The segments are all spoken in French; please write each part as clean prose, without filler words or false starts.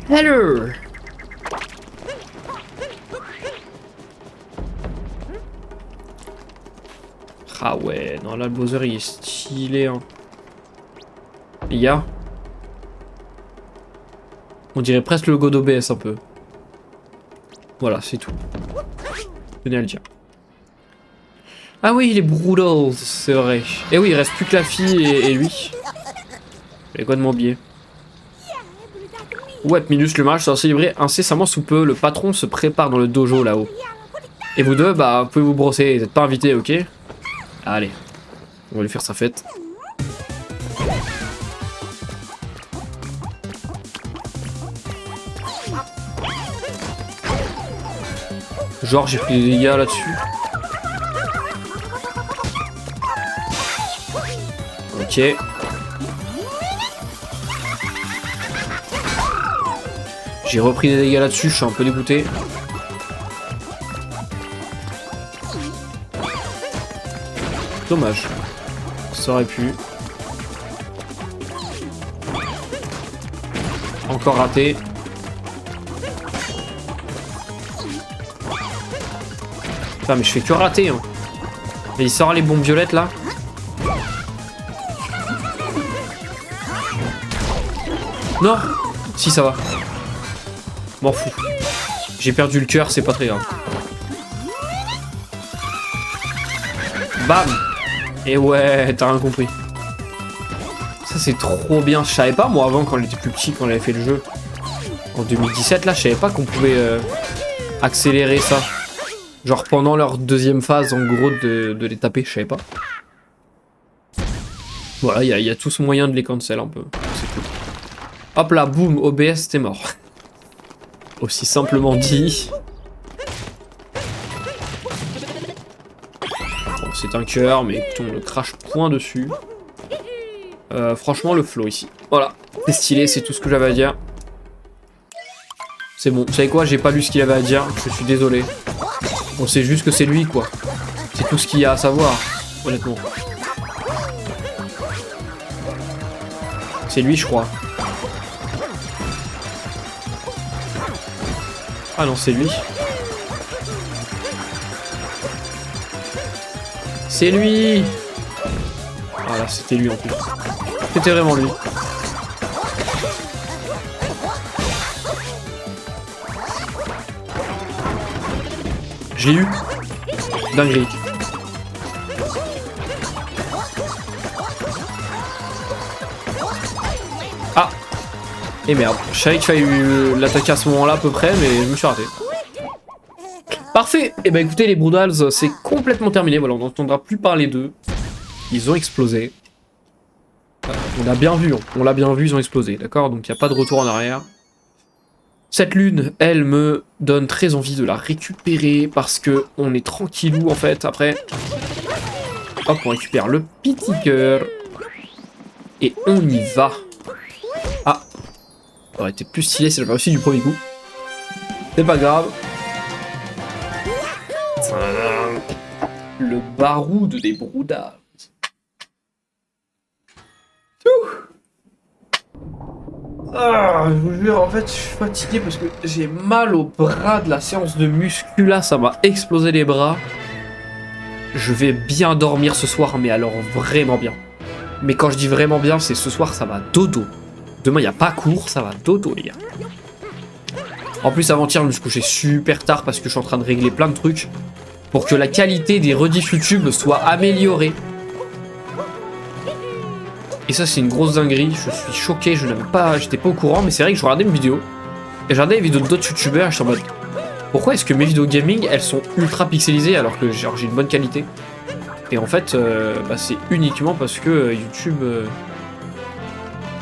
Hello. Ah ouais, non là le Bowser il est stylé hein. Les gars. On dirait presque le logo d'OBS un peu. Voilà, c'est tout. Tenez à le dire. Ah oui, les Broodals, c'est vrai. Et oui, il reste plus que la fille et lui. J'avais complètement oublié. Ouais, Minus, le mariage sera célébré incessamment sous peu. Le patron se prépare dans le dojo là-haut. Et vous deux, bah, vous pouvez vous brosser. Vous n'êtes pas invités, ok? Allez, on va lui faire sa fête. Genre, j'ai pris des dégâts là-dessus. Ok. J'ai repris des dégâts là-dessus, je suis un peu dégoûté. Dommage. Ça aurait pu. Encore raté. Putain, mais je fais que rater. Hein. Et il sort les bombes violettes là. Non. Si, ça va. M'en fous. J'ai perdu le cœur, c'est pas très grave. Bam. Et ouais, t'as rien compris. Ça c'est trop bien. Je savais pas moi avant quand on était plus petit, quand on avait fait le jeu. En 2017 là, je savais pas qu'on pouvait accélérer ça. Genre pendant leur deuxième phase en gros de les taper, je savais pas. Voilà, il y a tout ce moyen de les cancel un peu. C'est cool. Hop là, boum, OBS, t'es mort. Aussi simplement dit. Bon, c'est un cœur, mais écoute, on le crache point dessus. Franchement, le flow ici. Voilà, c'est stylé, c'est tout ce que j'avais à dire. C'est bon, vous savez quoi, j'ai pas lu ce qu'il avait à dire, je suis désolé. On sait juste que c'est lui, quoi. C'est tout ce qu'il y a à savoir, honnêtement. C'est lui, je crois. Ah non, c'est lui. C'est lui. Voilà, c'était lui en plus. C'était vraiment lui. J'ai eu. Dinguerie. Ah. Et merde. Je savais qu'il fallait l'attaquer à ce moment-là à peu près, mais je me suis raté. Parfait. Et bah écoutez, les Broodals, c'est complètement terminé. Voilà, on n'entendra plus parler d'eux. Ils ont explosé. On l'a bien vu, ils ont explosé, d'accord? Donc il n'y a pas de retour en arrière. Cette lune, elle me donne très envie de la récupérer parce que on est tranquillou en fait. Après, hop, on récupère le petit cœur et on y va. Ah, ça aurait été plus stylé si j'avais réussi du premier coup. C'est pas grave. Le baroud des Broodals. Ah, je vous jure, en fait, je suis fatigué parce que j'ai mal au bras de la séance de muscu là, ça m'a explosé les bras. Je vais bien dormir ce soir, mais alors vraiment bien. Mais quand je dis vraiment bien, c'est ce soir, ça va dodo. Demain, il n'y a pas cours, ça va dodo, les gars. En plus, avant-hier, je me suis couché super tard parce que je suis en train de régler plein de trucs pour que la qualité des rediffs YouTube soit améliorée. Et ça c'est une grosse dinguerie, je suis choqué, j'étais pas au courant, mais c'est vrai que je regardais mes vidéos, et je regardais les vidéos d'autres youtubeurs, et je suis en mode, pourquoi est-ce que mes vidéos gaming, elles sont ultra pixelisées alors que j'ai une bonne qualité? Et en fait, bah, c'est uniquement parce que YouTube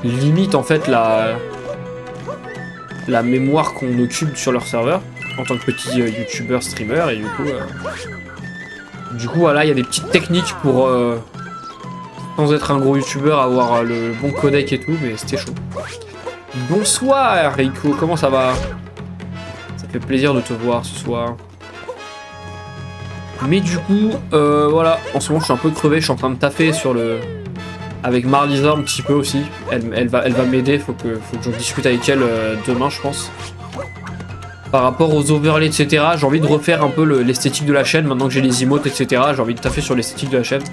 limite en fait la mémoire qu'on occupe sur leur serveur, en tant que petit youtubeur streamer, et du coup voilà, il y a des petites techniques pour... sans être un gros youtubeur, avoir le bon codec et tout, mais c'était chaud. Bonsoir Rico, comment ça va? Ça fait plaisir de te voir ce soir. Mais du coup, voilà, en ce moment je suis un peu crevé, je suis en train de taffer sur Avec Marlisa un petit peu aussi. Elle va m'aider, faut que j'en discute avec elle demain, je pense. Par rapport aux overlays, etc., j'ai envie de refaire un peu l'esthétique de la chaîne. Maintenant que j'ai les emotes, etc., j'ai envie de taffer sur l'esthétique de la chaîne.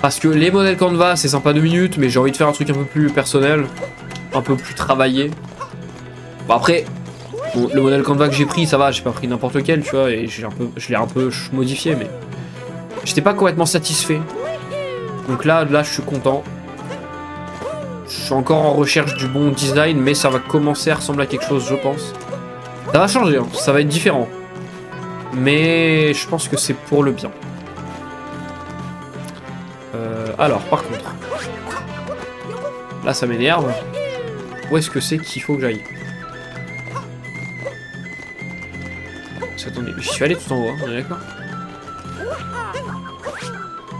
Parce que les modèles Canva, c'est sympa 2 minutes, mais j'ai envie de faire un truc un peu plus personnel, un peu plus travaillé. Bon, après, bon, le modèle Canva que j'ai pris, ça va, j'ai pas pris n'importe lequel, tu vois, et je l'ai un peu modifié, mais j'étais pas complètement satisfait. Donc là, je suis content. Je suis encore en recherche du bon design, mais ça va commencer à ressembler à quelque chose, je pense. Ça va changer, hein, ça va être différent. Mais je pense que c'est pour le bien. Alors, par contre... Là, ça m'énerve. Où est-ce que c'est qu'il faut que j'aille? Attendez, j'y suis allé tout en haut, hein, on est d'accord?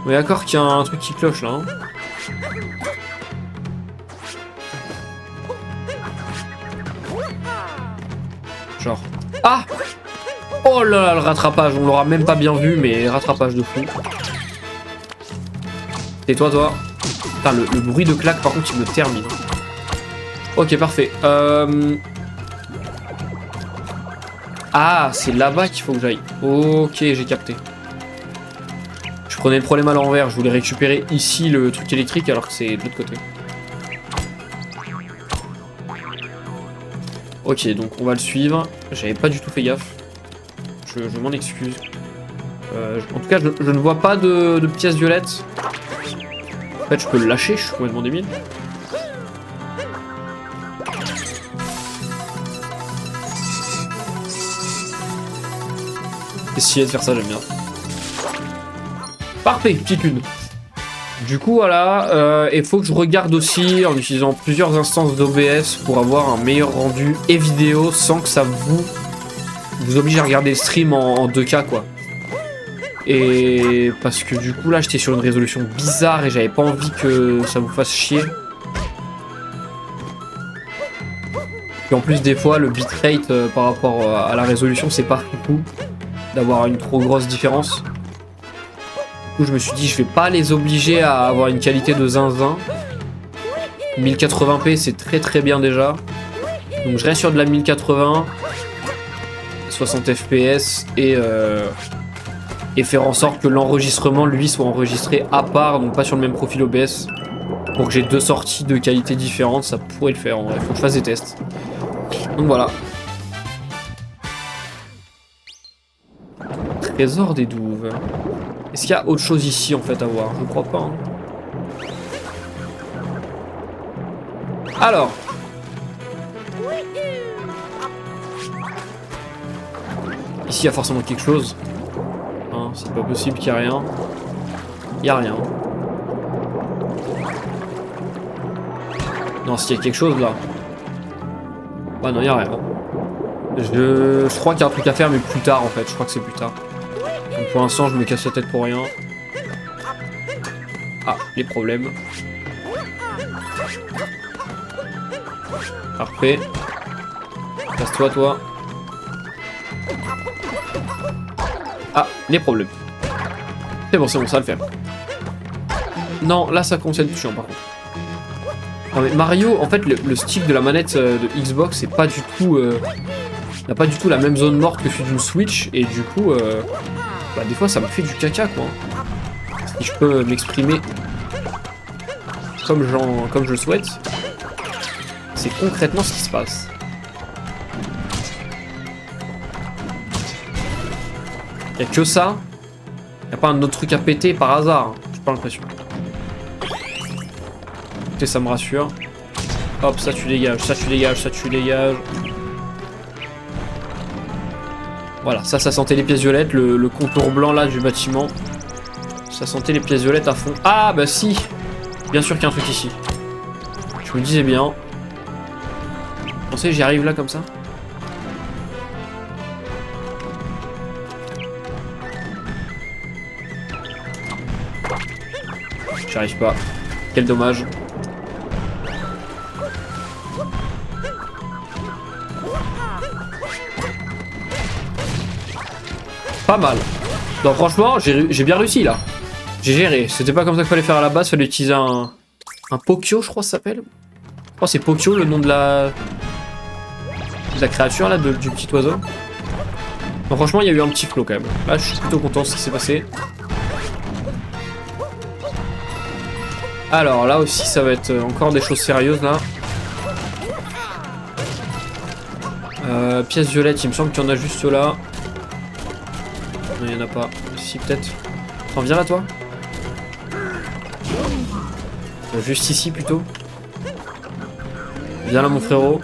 On est d'accord qu'il y a un truc qui cloche, là, hein. Genre... Ah! Oh là là, le rattrapage, on l'aura même pas bien vu, mais rattrapage de fou. Tais-toi, toi. Putain, le bruit de claque, par contre, il me termine. Ok, parfait. Ah, c'est là-bas qu'il faut que j'aille. Ok, j'ai capté. Je prenais le problème à l'envers, je voulais récupérer ici le truc électrique alors que c'est de l'autre côté. Ok, donc on va le suivre. J'avais pas du tout fait gaffe. Je m'en excuse. En tout cas, je ne vois pas de pièces violettes. En fait, je peux le lâcher, je suis complètement débile. Essayer de faire ça, j'aime bien. Parfait, petite lune. Du coup, voilà, il faut que je regarde aussi en utilisant plusieurs instances d'OBS pour avoir un meilleur rendu et vidéo sans que ça vous oblige à regarder le stream en 2K, quoi. Et parce que du coup, là, j'étais sur une résolution bizarre et j'avais pas envie que ça vous fasse chier. Et en plus, des fois, le bitrate par rapport à la résolution, c'est pas fou d'avoir une trop grosse différence. Du coup, je me suis dit, je vais pas les obliger à avoir une qualité de zinzin. 1080p, c'est très très bien déjà. Donc, je reste sur de la 1080, 60 fps et faire en sorte que l'enregistrement, lui, soit enregistré à part, donc pas sur le même profil OBS. Pour que j'ai 2 sorties de qualité différentes, ça pourrait le faire en vrai. Faut que je fasse des tests. Donc voilà. Trésor des douves. Est-ce qu'il y a autre chose ici en fait à voir? Je crois pas. Hein. Alors. Ici il y a forcément quelque chose. Hein, c'est pas possible qu'il y ait rien. Il y a rien. Non, s'il y a quelque chose là. Ouais, non, il y a rien. Je crois qu'il y a un truc à faire, mais plus tard en fait. Je crois que c'est plus tard. Donc, pour l'instant, je me casse la tête pour rien. Ah, les problèmes. Parfait. Casse-toi, toi. Ah, les problèmes. C'est bon, ça va le faire. Non, là, ça concerne chiant par contre. Non, mais Mario, en fait, le stick de la manette de Xbox, c'est pas du tout... n'a pas du tout la même zone morte que celui d'une Switch, et du coup, bah, des fois, ça me fait du caca, quoi. Si je peux m'exprimer comme je le souhaite, c'est concrètement ce qui se passe. Y a que ça? Y a pas un autre truc à péter par hasard? J'ai pas l'impression. Écoutez, ça me rassure. Hop, ça tu dégages, ça tu dégages, ça tu dégages. Voilà, ça sentait les pièces violettes, le contour blanc là du bâtiment. Ça sentait les pièces violettes à fond. Ah bah si! Bien sûr qu'il y a un truc ici. Je me disais bien. Vous pensez j'y arrive là comme ça? J'y arrive pas. Quel dommage. Pas mal. Non, franchement, j'ai bien réussi là. J'ai géré. C'était pas comme ça qu'il fallait faire à la base. Fallait utiliser un Pokio, je crois que ça s'appelle. Je crois que c'est Pokio le nom de la créature là, du petit oiseau. Non, franchement, il y a eu un petit flow quand même. Là, je suis plutôt content de ce qui s'est passé. Alors là aussi, ça va être encore des choses sérieuses là. Pièce violette, il me semble qu'il y en a juste là. Non, il n'y en a pas. Si, peut-être. Attends, viens là, toi. Juste ici, plutôt. Viens là, mon frérot.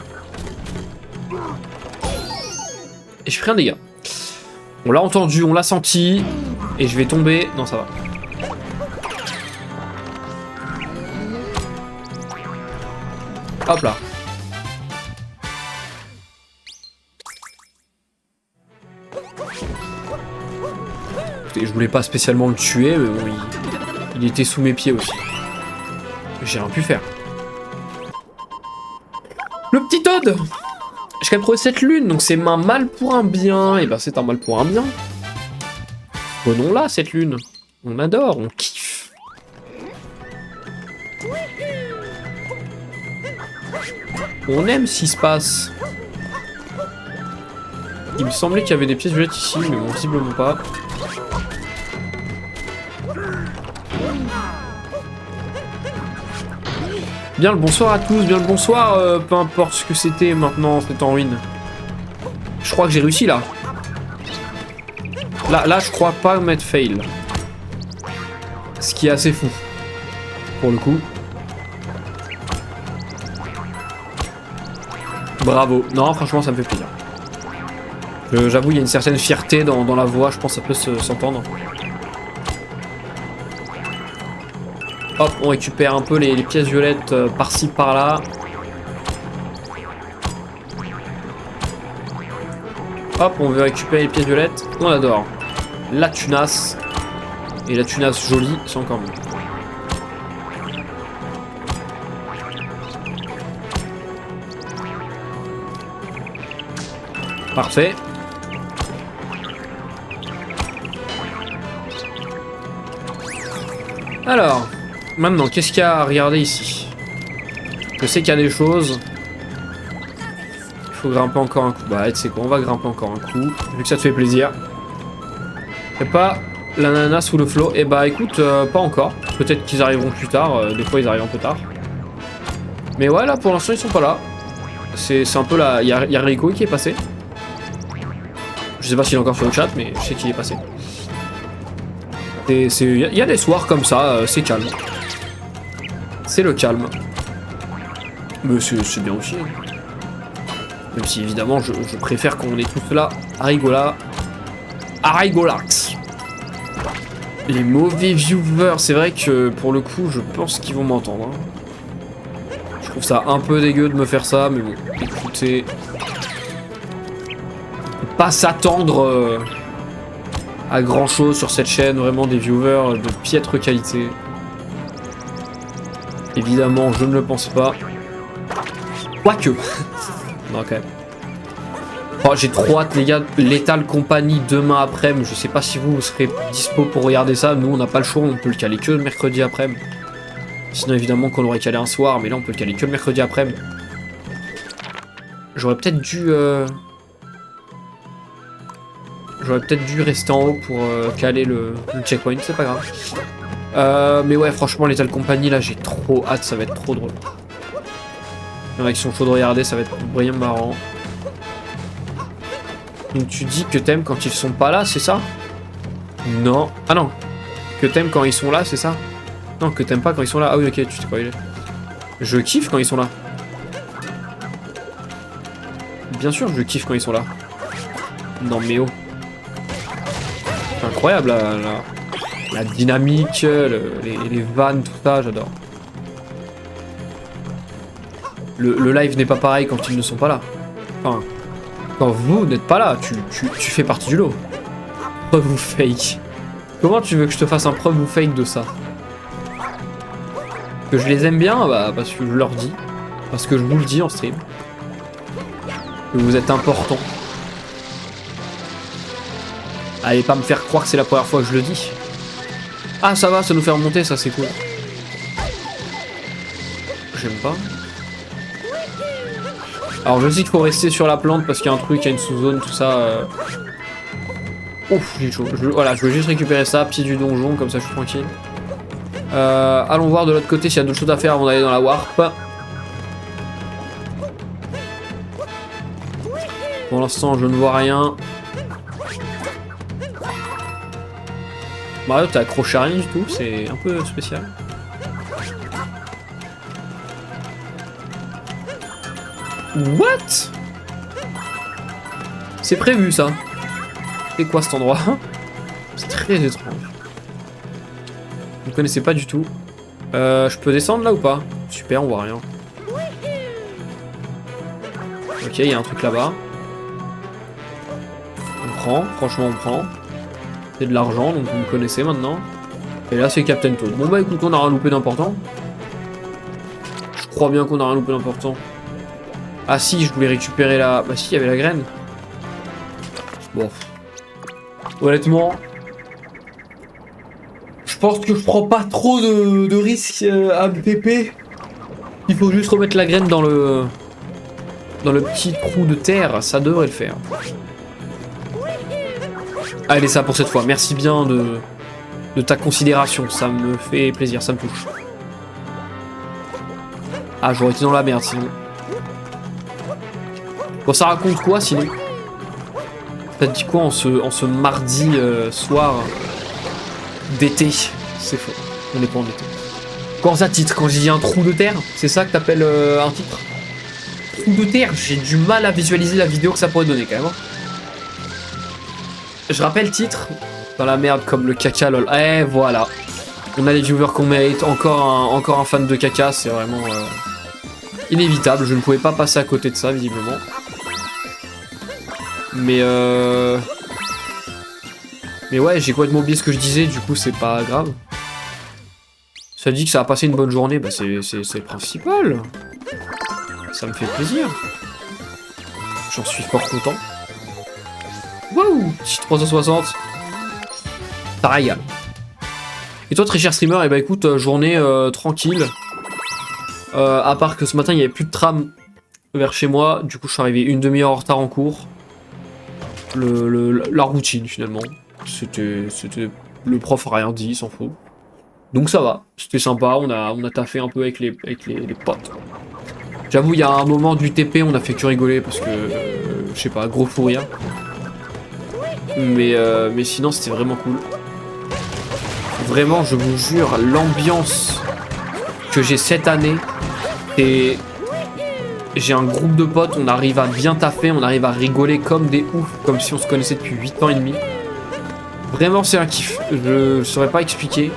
Et je ferai un dégât. On l'a entendu, on l'a senti. Et je vais tomber. Non, ça va. Hop là. Je voulais pas spécialement le tuer, mais bon, il était sous mes pieds aussi. J'ai rien pu faire. Le petit Toad! J'ai quand même trouvé cette lune, donc c'est un mal pour un bien. Et ben c'est un mal pour un bien. Prenons-la cette lune. On adore, on kiffe. On aime ce qui se passe. Il me semblait qu'il y avait des pièces violettes ici, mais bon, visiblement pas. Bien le bonsoir à tous, bien le bonsoir, peu importe ce que c'était maintenant, c'est en ruine. Je crois que j'ai réussi là. Là, je crois pas mettre fail. Ce qui est assez fou. Pour le coup. Bravo. Non, franchement, ça me fait plaisir. J'avoue, il y a une certaine fierté dans la voix, je pense que ça peut s'entendre. Hop, on récupère un peu les pièces violettes par-ci, par-là. Hop, on veut récupérer les pièces violettes. On adore. La tunasse. Et la tunasse jolie, c'est encore mieux. Parfait. Alors, maintenant, qu'est-ce qu'il y a à regarder ici? Je sais qu'il y a des choses. Il faut grimper encore un coup. Bah, tu sais quoi, on va grimper encore un coup. Vu que ça te fait plaisir. Et pas l'ananas ou le flot. Et bah, écoute, pas encore. Peut-être qu'ils arriveront plus tard. Des fois, ils arrivent un peu tard. Mais ouais, là, pour l'instant, ils sont pas là. C'est un peu là. Il y a Rico qui est passé. Je sais pas s'il est encore sur le chat, mais je sais qu'il est passé. Il y a des soirs comme ça, c'est calme. C'est le calme. Mais c'est bien aussi. Même si évidemment je préfère qu'on est tous là à rigolax. Les mauvais viewers, c'est vrai que pour le coup je pense qu'ils vont m'entendre. Je trouve ça un peu dégueu de me faire ça, mais bon, écoutez. Pas s'attendre à grand chose sur cette chaîne, vraiment des viewers de piètre qualité. Évidemment, je ne le pense pas. Quoique. Non, quand même. Oh, j'ai trop hâte, les gars. Lethal Company demain après-midi. Je sais pas si vous serez dispo pour regarder ça. Nous, on n'a pas le choix. On peut le caler que le mercredi après-midi. Sinon, évidemment, qu'on aurait calé un soir. Mais là, on peut le caler que le mercredi après-midi. J'aurais peut-être dû. J'aurais peut-être dû rester en haut pour caler le checkpoint. C'est pas grave. Mais ouais, franchement, Lethal Company, là, j'ai trop hâte. Ça va être trop drôle. Il y en a qui sont chauds de regarder. Ça va être brillant marrant. Donc tu dis que t'aimes quand ils sont pas là, c'est ça? Non. Ah non. Que t'aimes quand ils sont là, c'est ça? Non, que t'aimes pas quand ils sont là. Ah oui, ok, tu sais quoi il est. Je kiffe quand ils sont là. Bien sûr, je kiffe quand ils sont là. Non mais oh. C'est incroyable la dynamique, les vannes, tout ça, j'adore. Le live n'est pas pareil quand ils ne sont pas là. Enfin... Quand vous n'êtes pas là, tu fais partie du lot. Preuve ou fake. Comment tu veux que je te fasse un preuve ou fake de ça? Que je les aime bien? Bah parce que je leur dis. Parce que je vous le dis en stream. Que vous êtes important. Allez pas me faire croire que c'est la première fois que je le dis. Ah ça va, ça nous fait remonter, ça c'est cool. J'aime pas. Alors je sais qu'il faut rester sur la plante parce qu'il y a un truc, il y a une sous-zone, tout ça. Ouf, j'ai chaud. Voilà, je veux juste récupérer ça, pied du donjon, comme ça je suis tranquille. Allons voir de l'autre côté s'il y a d'autres choses à faire avant d'aller dans la warp. Pour l'instant, je ne vois rien. Mario, t'es accroché à rien du tout, c'est un peu spécial. What? C'est prévu ça. C'est quoi cet endroit? C'est très étrange. Je ne connaissais pas du tout. Je peux descendre là ou pas? Super, on voit rien. Ok, il y a un truc là-bas. On prend, franchement on prend. C'est de l'argent, donc vous me connaissez maintenant. Et là c'est Captain Toad. Bon bah écoute, on a rien loupé d'important. Je crois bien qu'on a rien loupé d'important. Ah si, je voulais récupérer la... Bah si, il y avait la graine. Bon. Honnêtement... Je pense que je prends pas trop de risques à BP. Il faut juste remettre la graine dans le petit trou de terre, ça devrait le faire. Allez, ça pour cette fois. Merci bien de ta considération, ça me fait plaisir, ça me touche. Ah, j'aurais été dans la merde sinon. Bon, ça raconte quoi sinon? Ça te dit quoi en ce mardi soir d'été? C'est faux, on n'est pas en été. Quand ça titre, quand j'ai dit un trou de terre, c'est ça que t'appelles un titre? Trou de terre, j'ai du mal à visualiser la vidéo que ça pourrait donner quand même. Je rappelle titre, dans la merde comme le caca lol. Eh voilà, on a les viewers qu'on mérite, encore un fan de caca, c'est vraiment inévitable, je ne pouvais pas passer à côté de ça visiblement. Mais ouais, j'ai complètement oublié ce que je disais, du coup c'est pas grave. Ça dit que ça a passé une bonne journée, bah c'est le principal. Ça me fait plaisir. J'en suis fort content. Wouh, 360. Ça régale. Et toi très cher streamer, et bah écoute, journée tranquille. À part que ce matin il n'y avait plus de tram vers chez moi, du coup je suis arrivé une demi-heure en retard en cours. La routine finalement. C'était le prof a rien dit, il s'en fout. Donc ça va, c'était sympa, on a taffé un peu avec les potes. J'avoue, il y a un moment du TP, on a fait que rigoler parce que, je sais pas, gros fou rire. Mais sinon, c'était vraiment cool. Vraiment, je vous jure, l'ambiance que j'ai cette année, et j'ai un groupe de potes, on arrive à bien taffer, on arrive à rigoler comme des oufs, comme si on se connaissait depuis 8 ans et demi. Vraiment, c'est un kiff, je saurais pas expliquer.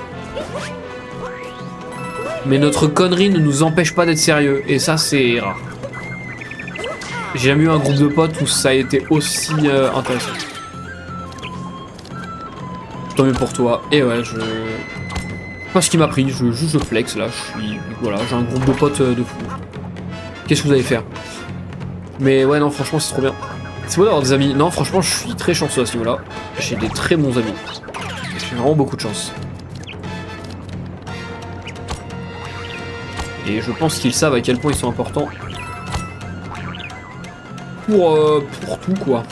Mais notre connerie ne nous empêche pas d'être sérieux, et ça c'est rare. J'ai jamais eu un groupe de potes où ça a été aussi intéressant. Tant mieux pour toi, et ouais, je sais pas ce qui m'a pris, je flex là, voilà, j'ai un groupe de potes de fou. Qu'est-ce que vous allez faire? Mais ouais, non, franchement, c'est trop bien. C'est beau d'avoir des amis. Non, franchement, je suis très chanceux à ce niveau-là. J'ai des très bons amis. J'ai vraiment beaucoup de chance. Et je pense qu'ils savent à quel point ils sont importants. Pour tout, quoi.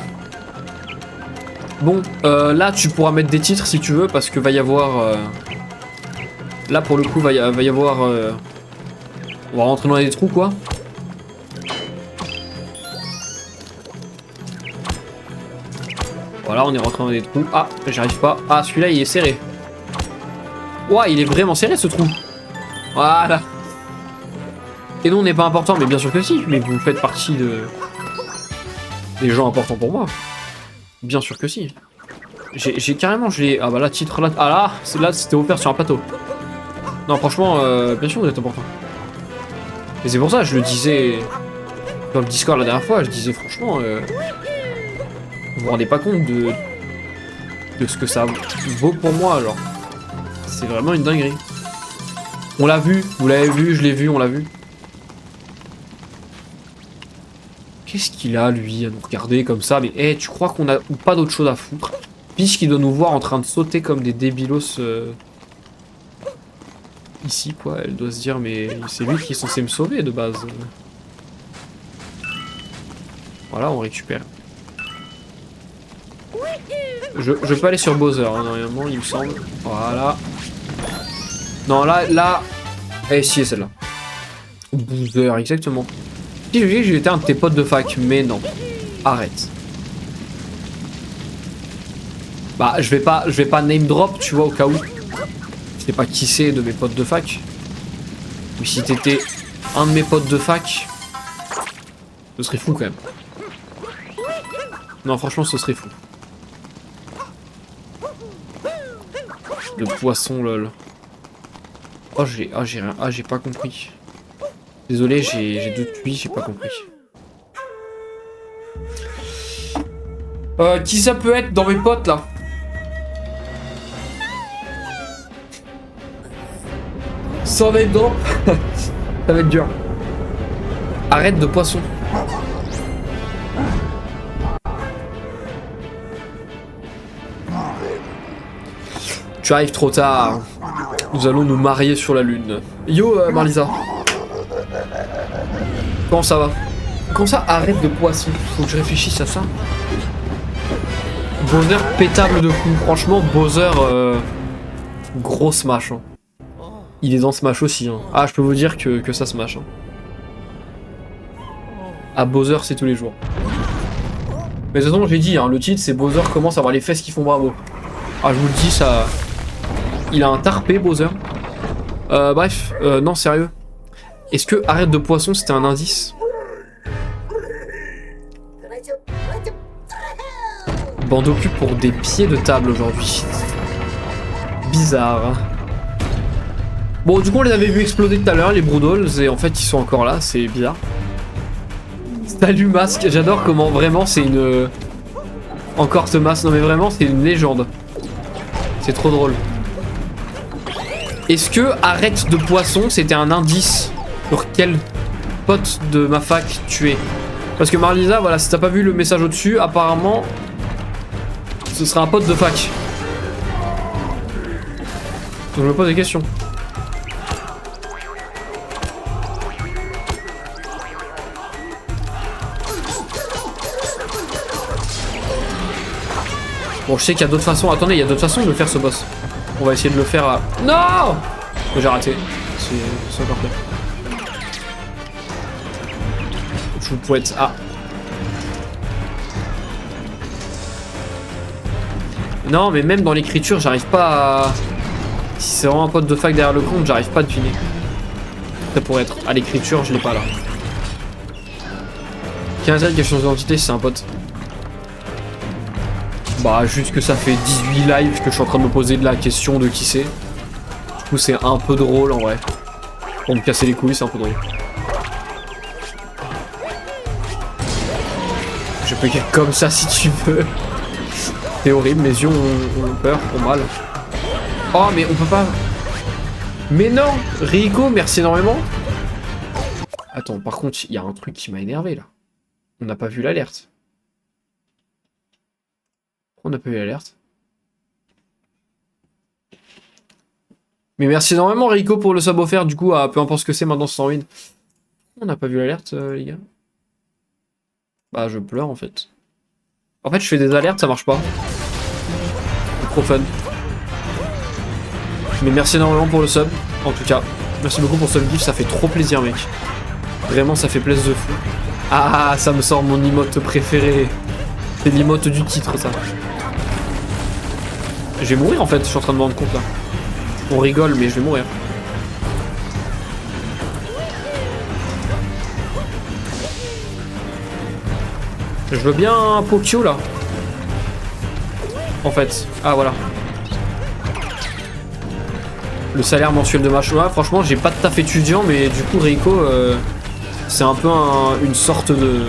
Bon, là, tu pourras mettre des titres si tu veux, parce que va y avoir... Là, pour le coup, va y avoir... On va rentrer dans les trous, quoi. Voilà, on est rentré dans des trous. Ah, j'arrive pas. Ah, celui-là, il est serré. Ouah, il est vraiment serré, ce trou. Voilà. Et nous, on n'est pas important, mais bien sûr que si. Mais vous faites partie des gens importants pour moi. Bien sûr que si. J'ai carrément... Ah bah là, titre là... Ah là, c'était offert sur un plateau. Non, franchement, bien sûr, vous êtes important. Et c'est pour ça, je le disais... Dans le Discord la dernière fois, je disais franchement... Vous vous rendez pas compte de ce que ça vaut pour moi, alors. C'est vraiment une dinguerie. On l'a vu, vous l'avez vu, je l'ai vu, on l'a vu. Qu'est-ce qu'il a, lui, à nous regarder comme ça? Mais, hey, tu crois qu'on a pas d'autre chose à foutre? Puisqu'il doit nous voir en train de sauter comme des débilos ici quoi. Elle doit se dire mais c'est lui qui est censé me sauver de base. Voilà, on récupère. Je peux aller sur Bowser, hein, normalement, il me semble. Voilà. Non, là... Eh si, celle-là. Bowser, exactement. Si je dis que j'étais un de tes potes de fac, mais non. Arrête. Bah, je vais pas name drop, tu vois, au cas où. Je sais pas qui c'est de mes potes de fac. Mais si t'étais un de mes potes de fac, ce serait fou quand même. Non, franchement, ce serait fou. Le poisson, lol. Oh, j'ai rien. Ah, j'ai pas compris. Désolé, j'ai deux tuiles, j'ai pas compris. Qui ça peut être dans mes potes là? Sans name drop. Ça va être dur. Arrête de poisson. Tu arrives trop tard. Nous allons nous marier sur la lune. Yo Marlisa. Comment ça va? Comment ça arrête de poisson? Faut que je réfléchisse à ça. Bowser pétable de coups. Franchement Bowser gros smash. Hein. Il est dans Smash aussi. Hein. Ah je peux vous dire que ça smash. Hein. Ah Bowser c'est tous les jours. Mais de toute façon j'ai dit, hein, le titre c'est Bowser commence à avoir les fesses qui font bravo. Ah je vous le dis ça... Il a un tarpé Bowser. Bref, non sérieux. Est-ce que arrête de poisson c'était un indice? Bandeau cul pour des pieds de table aujourd'hui. Bizarre. Hein. Bon du coup on les avait vus exploser tout à l'heure les Broodals et en fait ils sont encore là, c'est bizarre. Salut Masque, j'adore comment vraiment c'est une... Encore ce masque, non mais vraiment c'est une légende. C'est trop drôle. Est-ce que arrête de poisson c'était un indice sur quel pote de ma fac tu es? Parce que Marlisa, voilà, si t'as pas vu le message au-dessus, apparemment ce sera un pote de fac. Donc je me pose des questions. Bon, je sais qu'il y a d'autres façons. Attendez, il y a d'autres façons de faire ce boss. On va essayer de le faire à... Non! J'ai raté. C'est encore pire. Je pourrais être... Ah. Non, mais même dans l'écriture, j'arrive pas à... Si c'est vraiment un pote de fac derrière le compte, j'arrive pas à deviner. Ça pourrait être... À l'écriture, je l'ai pas là. 15 question d'identité, c'est un pote. Bah juste que ça fait 18 lives que je suis en train de me poser de la question de qui c'est. Du coup c'est un peu drôle en vrai. Pour me casser les couilles c'est un peu drôle. Je peux être comme ça si tu veux. C'est horrible, mes yeux ont peur, ont mal. Oh mais on peut pas... Mais non Rico, merci énormément. Attends, par contre il y a un truc qui m'a énervé là. On n'a pas vu l'alerte. On n'a pas eu l'alerte. Mais merci énormément Rico pour le sub offert du coup à peu importe ce que c'est maintenant sans win. On n'a pas vu l'alerte les gars. Bah je pleure en fait. En fait je fais des alertes ça marche pas. C'est trop fun. Mais merci énormément pour le sub en tout cas. Merci beaucoup pour ce sub gift, ça fait trop plaisir mec. Vraiment ça fait plaisir de fou. Ah ça me sort mon emote préféré. C'est l'emote du titre ça. Je vais mourir en fait, je suis en train de me rendre compte là. On rigole mais je vais mourir. Je veux bien un Pokio là. En fait. Ah voilà. Le salaire mensuel de ma choix. Franchement j'ai pas de taf étudiant mais du coup Rico c'est un peu une sorte de...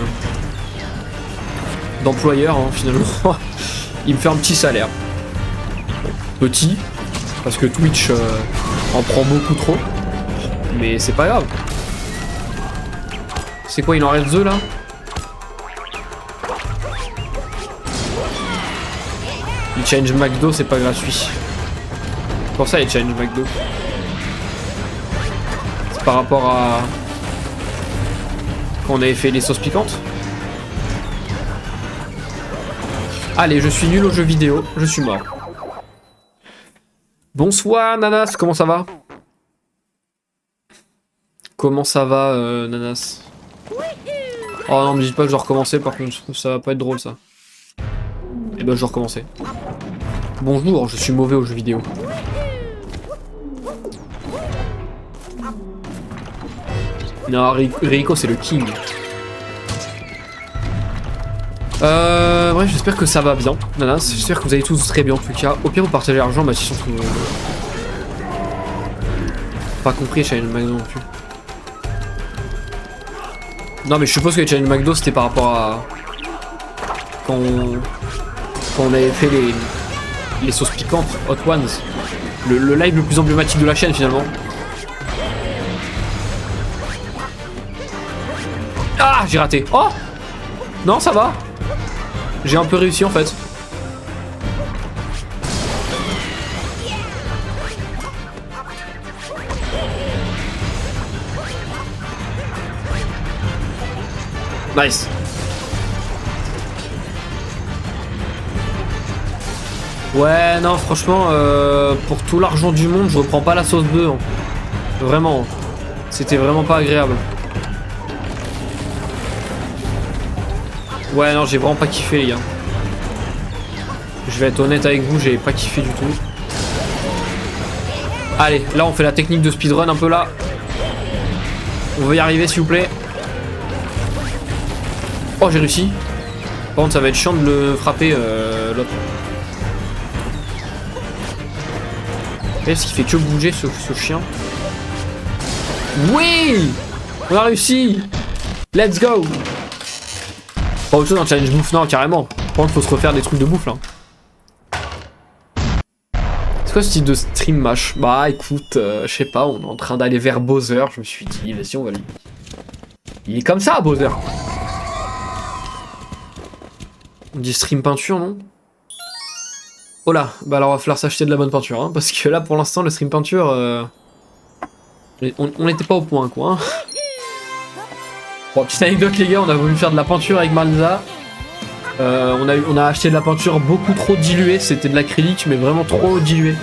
d'employeur hein, finalement. Il me fait un petit salaire. Petit, parce que Twitch en prend beaucoup trop, mais c'est pas grave. C'est quoi, il en reste 2 là? Il change McDo, c'est pas gratuit. Pour ça il change McDo. par rapport à quand on avait fait les sauces piquantes. Allez, je suis nul aux jeux vidéo, je suis mort. Bonsoir Nanas, comment ça va? Comment ça va Nanas? Oh non, me dites pas que je dois recommencer par contre, ça va pas être drôle ça. Eh ben je dois recommencer. Bonjour, je suis mauvais aux jeux vidéo. Non, Rico c'est le king. Bref, j'espère que ça va bien, Nanas. J'espère que vous allez tous très bien en tout cas. Au pire, vous partagez l'argent, bah si surtout. Pas compris, Channel McDo non plus. Non, mais je suppose que les Channel McDo c'était par rapport à. Quand on avait fait les sauces piquantes, Hot Ones. Le live le plus emblématique de la chaîne finalement. Ah, j'ai raté. Oh! Non, ça va. J'ai un peu réussi en fait. Nice. Ouais, non, franchement, pour tout l'argent du monde, je reprends pas la sauce bœuf. Hein. Vraiment. C'était vraiment pas agréable. Ouais, non, j'ai vraiment pas kiffé, les gars. Je vais être honnête avec vous, j'ai pas kiffé du tout. Allez, là, on fait la technique de speedrun un peu là. On va y arriver, s'il vous plaît. Oh, j'ai réussi. Par contre, ça va être chiant de le frapper, l'autre. Est-ce qu'il fait que bouger, ce chien? Oui! On a réussi! Let's go! Pas autre chose dans challenge bouffe, non, carrément. Par contre, faut se refaire des trucs de bouffe là. C'est quoi ce type de stream match? Bah écoute, je sais pas, on est en train d'aller vers Bowser. Je me suis dit, vas-y, on va lui. Il est comme ça, Bowser. On dit stream peinture, non? Oh là, bah alors va falloir s'acheter de la bonne peinture, hein, parce que là pour l'instant, le stream peinture. On n'était pas au point, quoi. Hein. Bon, petite anecdote les gars, on a voulu faire de la peinture avec Marlisa. On a acheté de la peinture beaucoup trop diluée, c'était de l'acrylique mais vraiment trop dilué.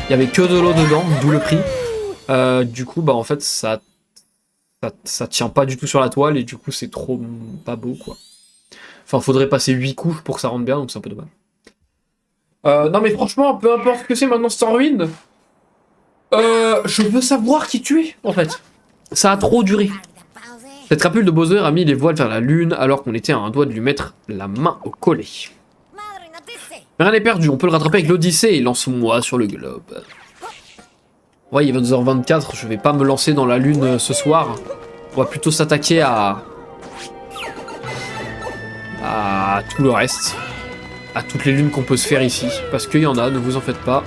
Il y avait que de l'eau dedans, d'où le prix. Du coup bah en fait ça tient pas du tout sur la toile et du coup c'est trop pas beau quoi. Enfin faudrait passer 8 couches pour que ça rentre bien donc c'est un peu dommage. Non mais franchement peu importe ce que c'est maintenant Stormwind. Je veux savoir qui tu es en fait. Ça a trop duré. Cette crapule de Bowser a mis les voiles vers la lune alors qu'on était à un doigt de lui mettre la main au collet. Mais rien n'est perdu, on peut le rattraper avec l'Odyssée et lance-moi sur le globe. Ouais, il est 22h24, je vais pas me lancer dans la lune ce soir. On va plutôt s'attaquer à tout le reste. À toutes les lunes qu'on peut se faire ici. Parce qu'il y en a, ne vous en faites pas.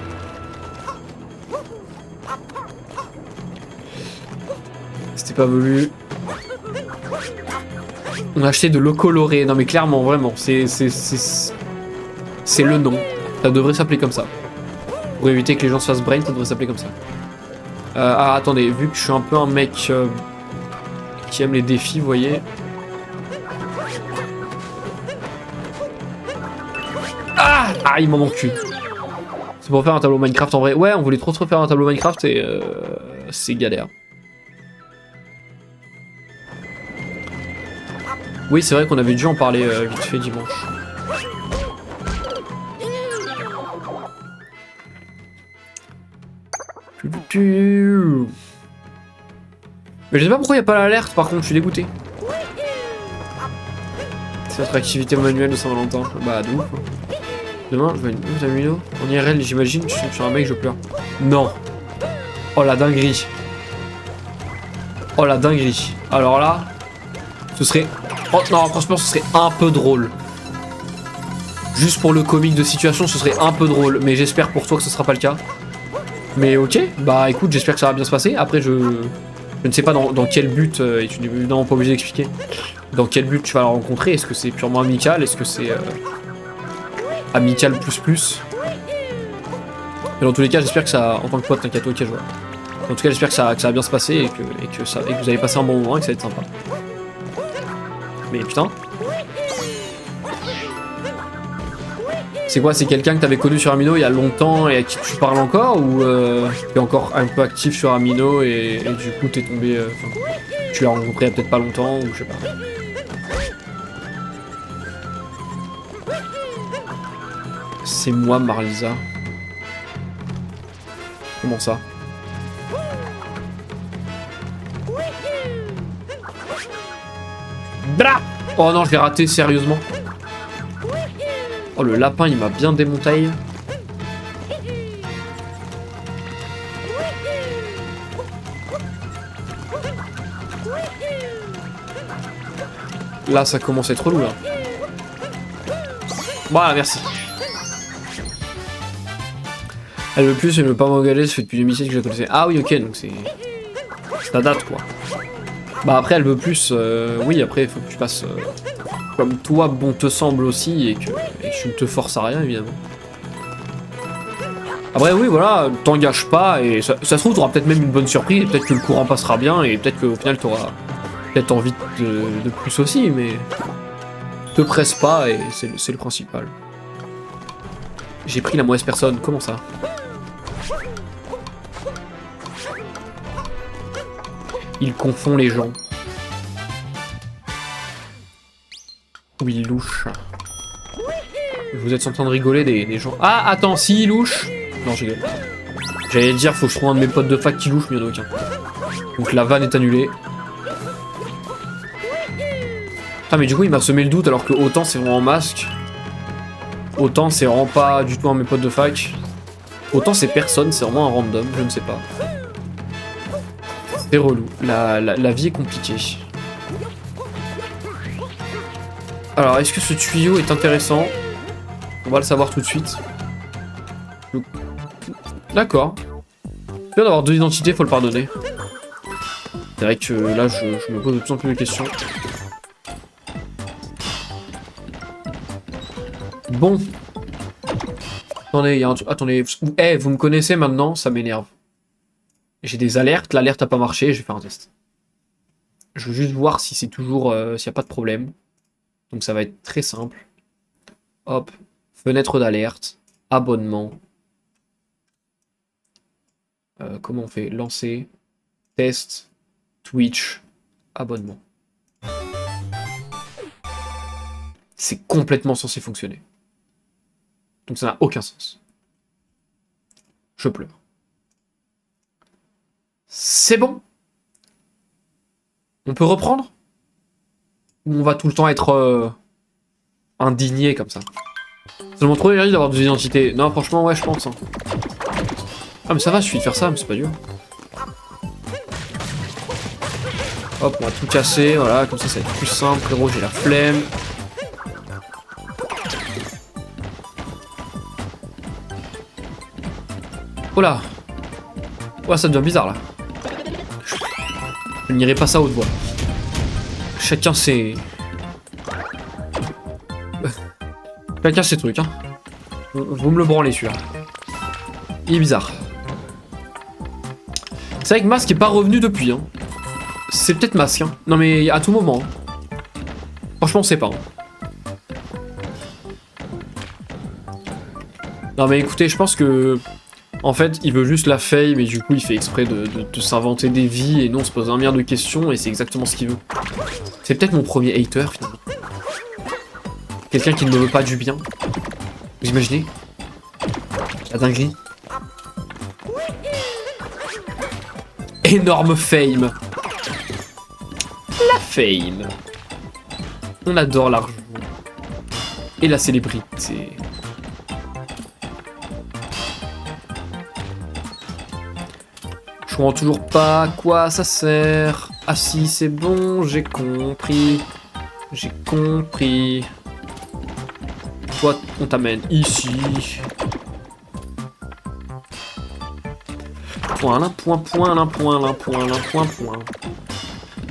C'était pas voulu. On a acheté de l'eau colorée. Non mais clairement, vraiment, c'est le nom. Ça devrait s'appeler comme ça. Pour éviter que les gens se fassent brain, ça devrait s'appeler comme ça. Ah attendez, vu que je suis un peu un mec qui aime les défis, vous voyez. Ah, il m'en manque une. C'est pour faire un tableau Minecraft en vrai. Ouais, on voulait trop refaire un tableau Minecraft et c'est galère. Oui, c'est vrai qu'on avait dû en parler vite fait dimanche. Mais je sais pas pourquoi il n'y a pas l'alerte, par contre, je suis dégoûté. C'est notre activité manuelle de Saint-Valentin. Bah, de ouf. Demain, je vais une amino. En IRL, j'imagine, je suis sur un mec, je pleure. Non. Oh la dinguerie. Oh la dinguerie. Alors là, ce serait... Oh non, franchement, ce serait un peu drôle. Juste pour le comique de situation, ce serait un peu drôle. Mais j'espère pour toi que ce sera pas le cas. Mais ok, bah écoute, j'espère que ça va bien se passer. Après, je ne sais pas dans quel but, et tu n'es évidemment pas obligé d'expliquer, dans quel but tu vas la rencontrer. Est-ce que c'est purement amical? Est-ce que c'est amical plus plus? Mais dans tous les cas, j'espère que ça, en tant que pote, t'inquiète, ok, je vois. En tout cas, j'espère que ça va bien se passer et que vous allez passer un bon moment et que ça va être sympa. Mais putain. C'est quoi? C'est quelqu'un que t'avais connu sur Amino il y a longtemps et à qui tu parles encore? Ou t'es encore un peu actif sur Amino et du coup t'es tombé... tu l'as rencontré il y a peut-être pas longtemps ou je sais pas. C'est moi, Marlisa. Comment ça? Blah! Oh non, je l'ai raté, sérieusement. Oh, le lapin, il m'a bien démontaillé. Là, ça commence à être relou, là. Voilà, merci. Elle veut plus, elle veut pas m'engager, ça fait depuis 2007 que je la connaissais. Ah oui, ok, donc c'est... ça date, quoi. Bah après, elle veut plus, oui, après, il faut que tu passes comme toi, bon te semble aussi, et que tu ne te forces à rien, évidemment. Après, oui, voilà, t'engages pas, et ça se trouve, t'auras peut-être même une bonne surprise, peut-être que le courant passera bien, et peut-être qu'au final, t'auras peut-être envie de plus aussi, mais... te presse pas, et c'est le principal. J'ai pris la mauvaise personne, comment ça? Il confond les gens. Oui, louche. Vous êtes en train de rigoler des gens. Ah, attends, si il louche. Non, je rigole. J'allais dire, faut que je trouve un de mes potes de fac qui louche, mais il n'y en a aucun. Donc la vanne est annulée. Ah, mais du coup, il m'a semé le doute alors que autant c'est vraiment en masque. Autant c'est vraiment pas du tout un de mes potes de fac. Autant c'est personne, c'est vraiment un random, je ne sais pas. C'est relou. La vie est compliquée. Alors, est-ce que ce tuyau est intéressant? On va le savoir tout de suite. D'accord. Bien d'avoir deux identités, faut le pardonner. C'est vrai que là, je me pose de plus en plus de questions. Bon. Attendez, il y a un truc... Attendez. Eh, vous me connaissez maintenant, ça m'énerve. J'ai des alertes, l'alerte n'a pas marché, je vais faire un test. Je veux juste voir si c'est toujours... s'il n'y a pas de problème. Donc ça va être très simple. Hop. Fenêtre d'alerte. Abonnement. Comment on fait? Lancer. Test. Twitch. Abonnement. C'est complètement censé fonctionner. Donc ça n'a aucun sens. Je pleure. C'est bon? On peut reprendre? Ou on va tout le temps être indigné comme ça? Ça demande trop d'énergie d'avoir deux identités. Non, franchement, ouais, je pense. Hein. Ah, mais ça va, il suffit de faire ça, mais c'est pas dur. Hop, on va tout casser, voilà, comme ça va être plus simple. Frérot, j'ai la flemme. Oh là! Ouais, ça devient bizarre là. Je n'irai pas ça à haute voix. Chacun ses... Chacun ses trucs, hein. Vous me le branlez celui-là. Il est bizarre. C'est vrai que Masque est pas revenu depuis, hein. C'est peut-être Masque, hein. Non mais à tout moment. Hein. Franchement, on sait pas. Hein. Non mais écoutez, je pense que... En fait, il veut juste la fame et du coup, il fait exprès de s'inventer des vies et nous, on se pose un milliard de questions et c'est exactement ce qu'il veut. C'est peut-être mon premier hater, finalement. Quelqu'un qui ne me veut pas du bien. Vous imaginez? La dinguerie. Énorme fame. La fame. On adore l'argent. Et la célébrité. Je comprends toujours pas à quoi ça sert. Ah si, c'est bon, j'ai compris. J'ai compris. Toi, on t'amène ici. Point là, point, point là, point là, point là, point, point.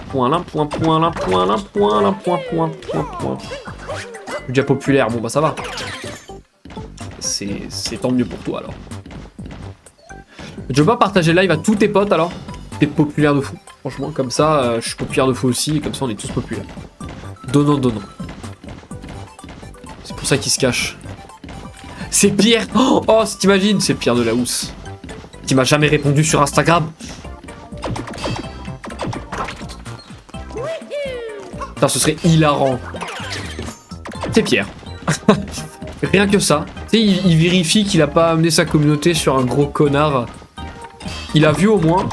Point là, point, point là, point là, point là, point, point, point, point. Déjà populaire, bon bah ça va. C'est tant mieux pour toi alors. Tu veux pas partager le live à tous tes potes alors? T'es populaire de fou. Franchement, comme ça, je suis populaire de fou aussi, et comme ça on est tous populaires. Donnant, donnant. C'est pour ça qu'il se cache. C'est Pierre! Oh, si t'imagines, c'est Pierre de la Housse. Qui m'a jamais répondu sur Instagram. Putain, ce serait hilarant. C'est Pierre. Rien que ça. Tu sais, il vérifie qu'il a pas amené sa communauté sur un gros connard. Il a vu au moins.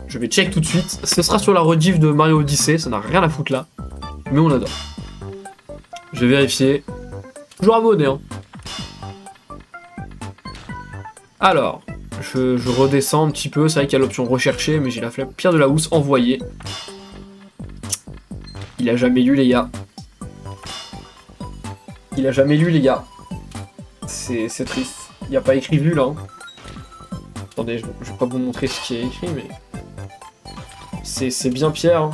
Je vais check tout de suite. Ce sera sur la rediff de Mario Odyssey. Ça n'a rien à foutre là. Mais on adore. Je vais vérifier. Toujours abonné, hein. Alors, je redescends un petit peu. C'est vrai qu'il y a l'option rechercher, mais j'ai la flemme. Pierre de la Housse, envoyé. Il a jamais lu, les gars. Il a jamais lu, les gars. C'est triste. Il n'y a pas écrit vu, là. Hein. Attendez, je vais pas vous montrer ce qui est écrit, mais... C'est bien Pierre. Hein.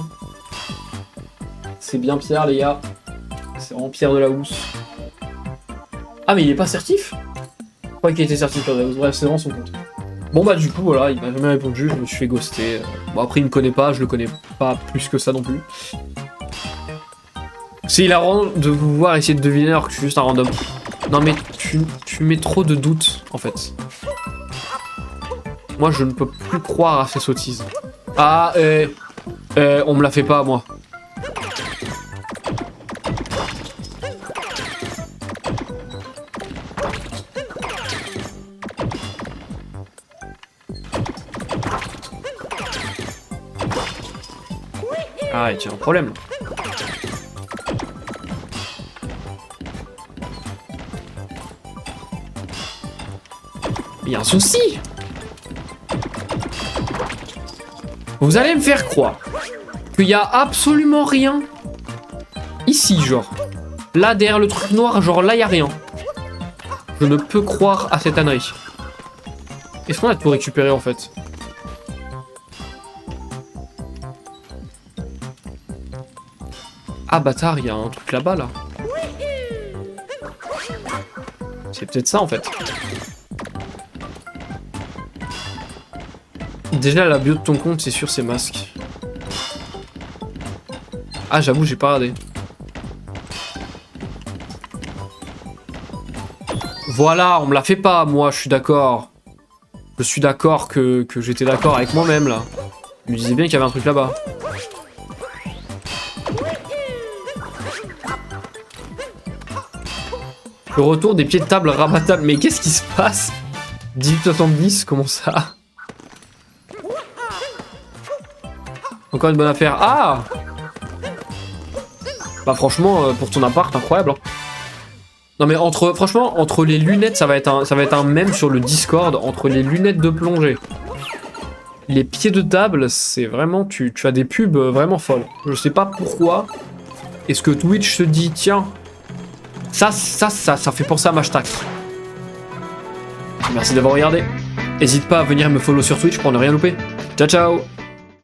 C'est bien Pierre, les gars. C'est vraiment Pierre de la Housse. Ah, mais il est pas certif? Je crois qu'il était certif, Pierre de la Housse. Bref, c'est vraiment son compte. Bon, bah, du coup, voilà, il m'a jamais répondu. Je me suis fait ghoster. Bon, après, il me connaît pas. Je le connais pas plus que ça non plus. C'est hilarant de vous voir essayer de deviner alors que je suis juste un random. Non mais tu mets trop de doutes en fait. Moi je ne peux plus croire à ces sottises. Ah on me la fait pas moi. Ah il y a un problème là. Il y a un souci. Vous allez me faire croire qu'il y a absolument rien ici, genre. Là, derrière le truc noir, genre là, il y a rien. Je ne peux croire à cette ânerie. Est-ce qu'on a tout récupéré, en fait? Ah, bâtard, il y a un truc là-bas, là. C'est peut-être ça, en fait. Déjà, la bio de ton compte, c'est sûr, c'est masque. Ah, j'avoue, j'ai pas regardé. Voilà, on me la fait pas, moi, je suis d'accord. Je suis d'accord que j'étais d'accord avec moi-même, là. Je me disais bien qu'il y avait un truc là-bas. Le retour des pieds de table rabattables. Mais qu'est-ce qui se passe? 1870, comment ça? Encore une bonne affaire. Ah! Bah franchement, pour ton appart, incroyable. Hein. Non mais franchement, entre les lunettes, ça va être un mème sur le Discord. Entre les lunettes de plongée, les pieds de table, c'est vraiment... Tu as des pubs vraiment folles. Je sais pas pourquoi. Est-ce que Twitch se dit, tiens, ça fait penser à ma stack. Merci d'avoir regardé. N'hésite pas à venir me follow sur Twitch pour ne rien louper. Ciao, ciao!